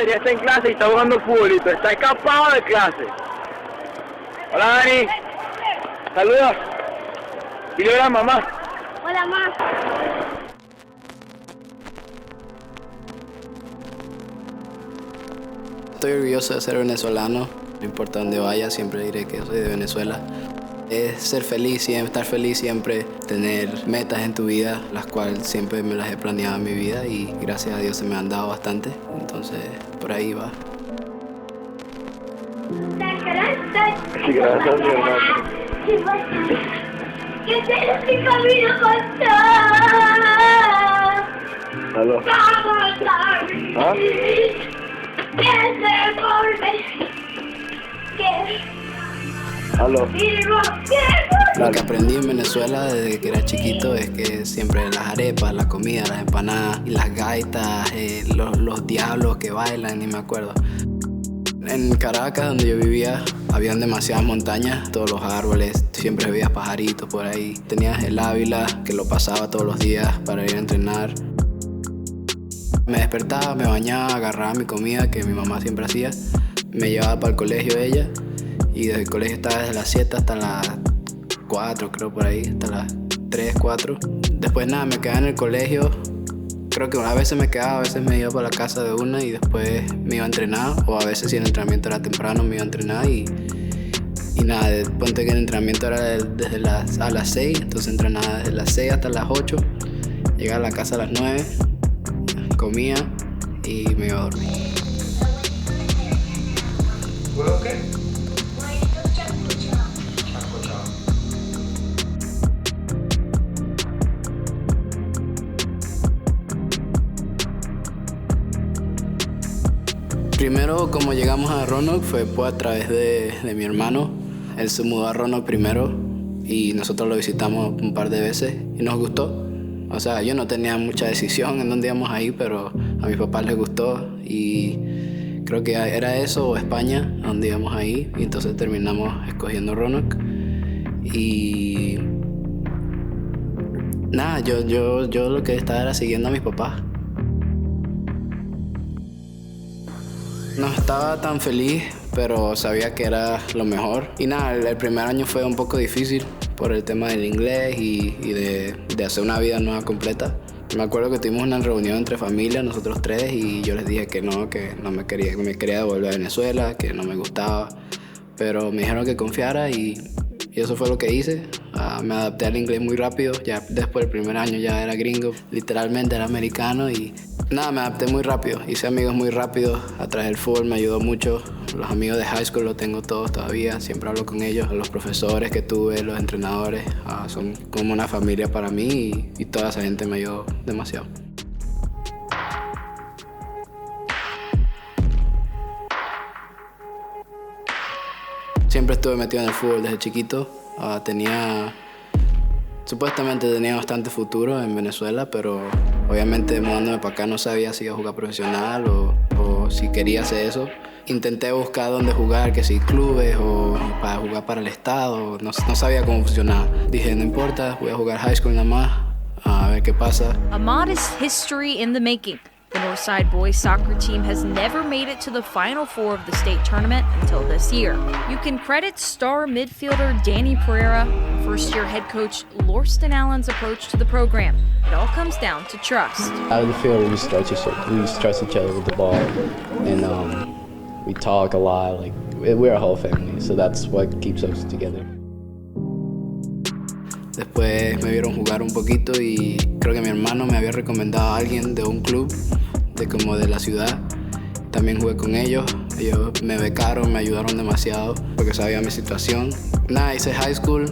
debería estar en clase y está jugando futbolito. Está escapado de clase. Hola, Dani. Saludos. Dile hola, mamá. Hola, mamá. Estoy orgulloso de ser venezolano. No importa dónde vaya, siempre diré que soy de Venezuela. Es ser feliz, siempre estar feliz, siempre tener metas en tu vida, las cuales siempre me las he planeado en mi vida y gracias a Dios se me han dado bastante. Entonces, por ahí va. Sí, gracias, mi hermano. ¿Qué tienes mi camino contar? Aló. ¿Ah? Aló. Lo que aprendí en Venezuela desde que era chiquito es que siempre las arepas, la comida, las empanadas, y las gaitas, los diablos que bailan, ni me acuerdo. En Caracas, donde yo vivía, habían demasiadas montañas, todos los árboles, siempre veías pajaritos por ahí. Tenías el Ávila, que lo pasaba todos los días para ir a entrenar. Me despertaba, me bañaba, agarraba mi comida que mi mamá siempre hacía, me llevaba para el colegio ella, y desde el colegio estaba desde las 7 hasta las 4, creo por ahí, hasta las 3, 4. Después nada, me quedaba en el colegio. Creo que a veces me quedaba, a veces me iba para la casa de una y después me iba a entrenar, o a veces si el entrenamiento era temprano me iba a entrenar y nada, ponte que el entrenamiento era a las 6, entonces entrenaba desde las 6 hasta las 8, llegaba a la casa a las 9, comía y me iba a dormir. ¿Huevo qué? Primero, como llegamos a Roanoke, fue a través de mi hermano. Él se mudó a Roanoke primero y nosotros lo visitamos un par de veces y nos gustó. O sea, yo no tenía mucha decisión en dónde íbamos a ir, pero a mis papás les gustó y creo que era eso o España, a donde íbamos a ir, y entonces terminamos escogiendo Roanoke. Y nada, yo lo que estaba era siguiendo a mis papás. No estaba tan feliz, pero sabía que era lo mejor. Y nada, el primer año fue un poco difícil por el tema del inglés y de hacer una vida nueva completa. Me acuerdo que tuvimos una reunión entre familia, nosotros tres, y yo les dije que no me quería, que me quería devolver a Venezuela, que no me gustaba. Pero me dijeron que confiara y eso fue lo que hice. Me adapté al inglés muy rápido. Ya después del primer año ya era gringo, literalmente era americano y nada, me adapté muy rápido. Hice amigos muy rápido a través del fútbol, me ayudó mucho. Los amigos de high school los tengo todos todavía, siempre hablo con ellos. Los profesores que tuve, los entrenadores, son como una familia para mí y toda esa gente me ayudó demasiado. Siempre estuve metido en el fútbol desde chiquito. Supuestamente tenía bastante futuro en Venezuela, pero obviamente mudándome para acá no sabía si iba a jugar profesional o si quería hacer eso. Intenté buscar dónde jugar, que si clubes o para jugar para el estado, no sabía cómo funcionaba. Dije, no importa, voy a jugar high school nada más, a ver qué pasa. Ahmad is history in the making. The Northside boys soccer team has never made it to the Final Four of the state tournament until this year. You can credit star midfielder Danny Pereira and first-year head coach Lorston Allen's approach to the program. It all comes down to trust. Out of the field, we just trust each other with the ball, and we talk a lot. Like we're a whole family, so that's what keeps us together. Después me vieron jugar un poquito y creo que mi hermano me había recomendado a alguien de un club como de la ciudad. También jugué con ellos me becaron, me ayudaron demasiado porque sabía mi situación. Nada, hice high school,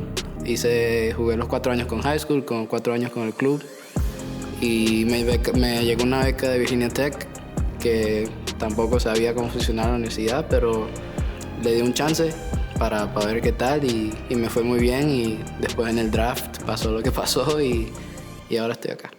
jugué los 4 años con high school, 4 años con el club y me llegó una beca de Virginia Tech que tampoco sabía cómo funcionaba la universidad, pero le di un chance para ver qué tal y me fue muy bien y después en el draft pasó lo que pasó y ahora estoy acá.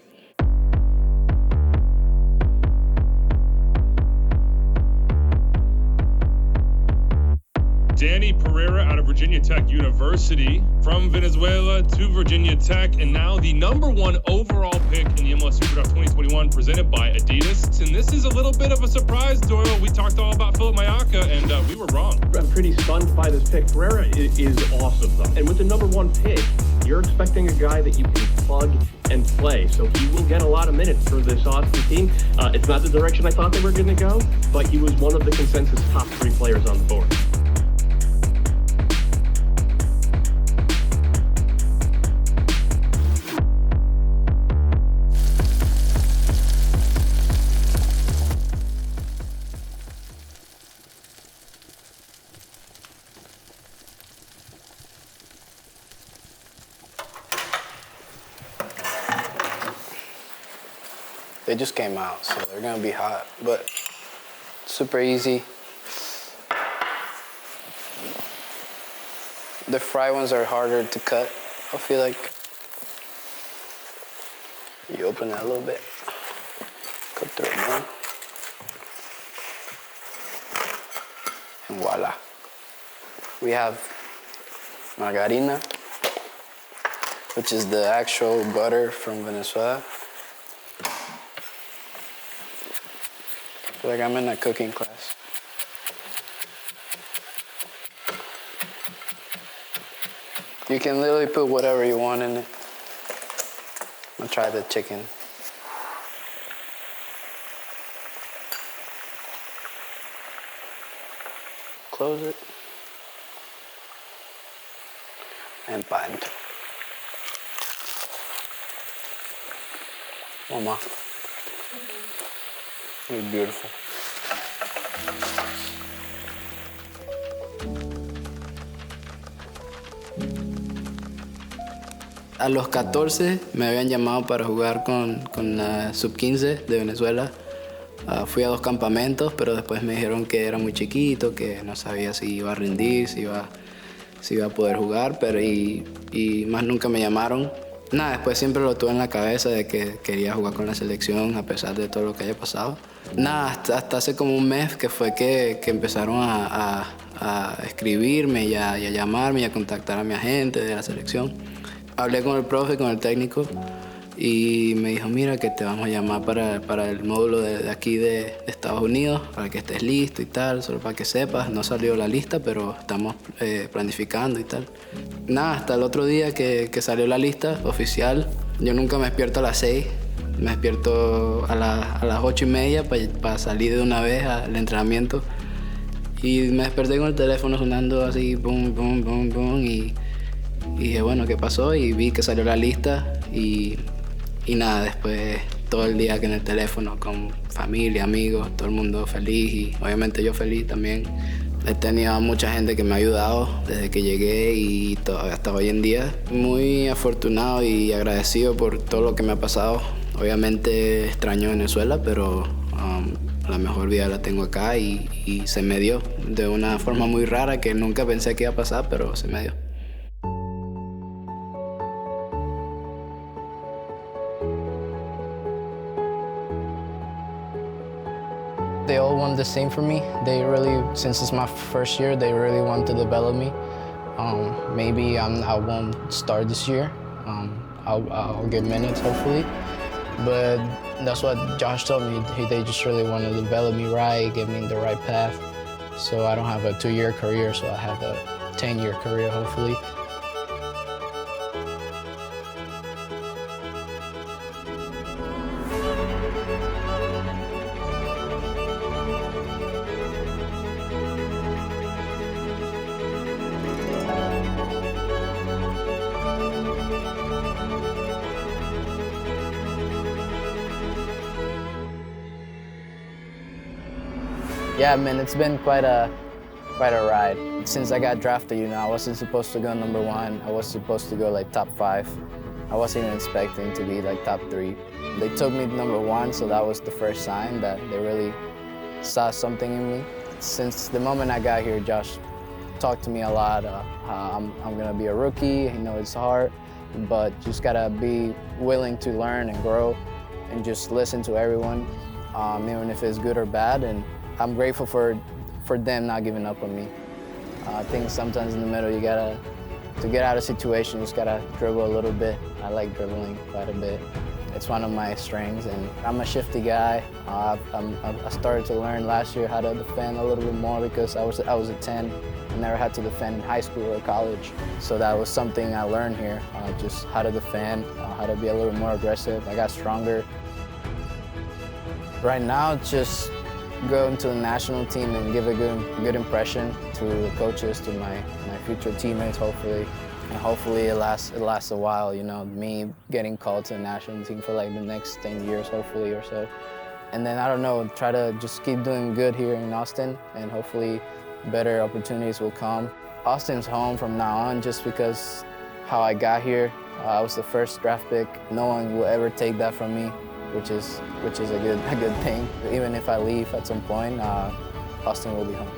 Danny Pereira out of Virginia Tech University, from Venezuela to Virginia Tech, and now the #1 overall pick in the MLS SuperDraft 2021 presented by Adidas. And this is a little bit of a surprise, Doyle. We talked all about Philip Mayaka, and we were wrong. I'm pretty stunned by this pick. Pereira is awesome, though. And with the #1 pick, you're expecting a guy that you can plug and play. So he will get a lot of minutes for this Austin team. It's not the direction I thought they were going to go, but he was one of the consensus top 3 players on the board. They just came out, so they're gonna be hot, but super easy. The fried ones are harder to cut, I feel like. You open it a little bit, cut through it more, and voila. We have margarina, which is the actual butter from Venezuela. I feel like I'm in a cooking class. You can literally put whatever you want in it. I'll try the chicken. Close it. And pan. Mama. It's beautiful. A los 14 me habían llamado para jugar con la Sub-15 de Venezuela. Fui a 2 campamentos, pero después me dijeron que era muy chiquito, que no sabía si iba a rendir, si iba a poder jugar, pero y más nunca me llamaron. Nada, después siempre lo tuve en la cabeza de que quería jugar con la selección a pesar de todo lo que haya pasado. Nada, hasta hace como un mes que fue que empezaron a escribirme y a llamarme y a contactar a mi agente de la selección. Hablé con el profe, con el técnico, y me dijo, mira, que te vamos a llamar para el módulo de aquí de Estados Unidos, para que estés listo y tal, solo para que sepas. No salió la lista, pero estamos planificando y tal. Nada, hasta el otro día que salió la lista oficial. Yo nunca me despierto a las 6, me despierto a las 8:30 para salir de una vez al entrenamiento. Y me desperté con el teléfono sonando así, boom, boom, boom, boom, y dije, bueno, ¿qué pasó? Y vi que salió la lista y nada, después todo el día que en el teléfono con familia, amigos, todo el mundo feliz y obviamente yo feliz también. He tenido a mucha gente que me ha ayudado desde que llegué y hasta hoy en día. Muy afortunado y agradecido por todo lo que me ha pasado. Obviamente extraño Venezuela, pero la mejor vida la tengo acá y se me dio de una forma muy rara que nunca pensé que iba a pasar, pero se me dio. They all want the same for me. They really, since it's my first year, they really want to develop me. Maybe I won't start this year. I'll get minutes, hopefully. But that's what Josh told me. They just really want to develop me right, get me in the right path. So I don't have a 2-year career, so I have a 10-year career, hopefully. Yeah, man, it's been quite a ride. Since I got drafted, I wasn't supposed to go #1. I was supposed to go like top 5. I wasn't even expecting to be like top 3. They took me #1, so that was the first sign that they really saw something in me. Since the moment I got here, Josh talked to me a lot. I'm gonna be a rookie. It's hard, but just gotta be willing to learn and grow, and just listen to everyone, even if it's good or bad. And I'm grateful for them not giving up on me. I think sometimes in the middle to get out of situation, you just gotta dribble a little bit. I like dribbling quite a bit. It's one of my strengths, and I'm a shifty guy. I started to learn last year how to defend a little bit more because I was a 10. I never had to defend in high school or college. So that was something I learned here, just how to defend, how to be a little more aggressive. I got stronger. Right now, just go into the national team and give a good impression to the coaches, to my future teammates, hopefully. And hopefully it lasts a while, you know, me getting called to the national team for like the next 10 years, hopefully, or so. And then, I don't know, try to just keep doing good here in Austin, and hopefully better opportunities will come. Austin's home from now on just because how I got here. I was the first draft pick. No one will ever take that from me, which is a good thing. Even if I leave at some point, Austin will be home.